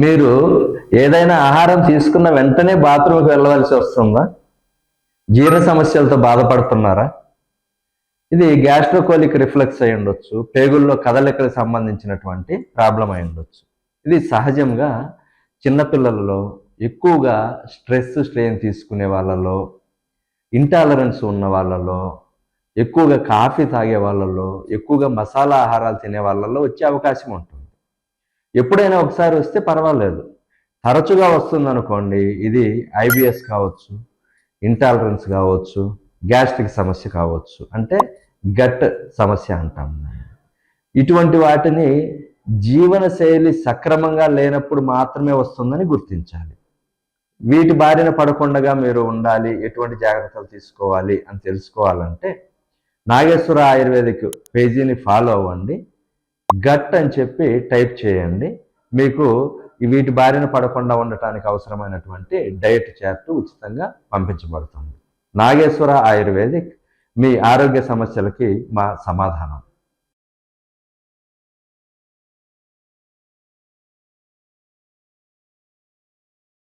మీరు ఏదైనా ఆహారం తీసుకున్న వెంటనే బాత్రూమ్కి వెళ్ళవలసి వస్తుందా? జీర్ణ సమస్యలతో బాధపడుతున్నారా? ఇది గ్యాస్ట్రోకోలిక్ రిఫ్లెక్స్ అయి ఉండొచ్చు, పేగుల్లో కదలికలకు సంబంధించినటువంటి ప్రాబ్లం అయి ఉండొచ్చు. ఇది సహజంగా చిన్నపిల్లలలో, ఎక్కువగా స్ట్రెయిన్ తీసుకునే వాళ్ళలో, ఇంటాలరెన్స్ ఉన్న వాళ్ళలో, ఎక్కువగా కాఫీ తాగే వాళ్ళలో, ఎక్కువగా మసాలా ఆహారాలు తినే వాళ్ళలో వచ్చే అవకాశం ఉంటుంది. ఎప్పుడైనా ఒకసారి వస్తే పర్వాలేదు. తరచుగా వస్తుందనుకోండి, ఇది ఐబిఎస్ కావచ్చు, ఇంటాలరెన్స్ కావచ్చు, గ్యాస్ట్రిక్ సమస్య కావచ్చు, అంటే గట్ సమస్య అంటాం. ఇటువంటి వాటిని జీవనశైలి సక్రమంగా లేనప్పుడు మాత్రమే వస్తుందని గుర్తించాలి. వీటి బారిన పడకుండా మీరు ఉండాలి, ఎటువంటి జాగ్రత్తలు తీసుకోవాలి అని తెలుసుకోవాలంటే నాగేశ్వర ఆయుర్వేదిక్ పేజీని ఫాలో అవ్వండి. గట్ అని చెప్పి టైప్ చేయండి. మీకు వీటి బారిన పడకుండా ఉండటానికి అవసరమైనటువంటి డైట్ చార్ట్ ఉచితంగా పంపించబడుతుంది. నాగేశ్వర ఆయుర్వేదిక్ మీ ఆరోగ్య సమస్యలకి మా సమాధానం.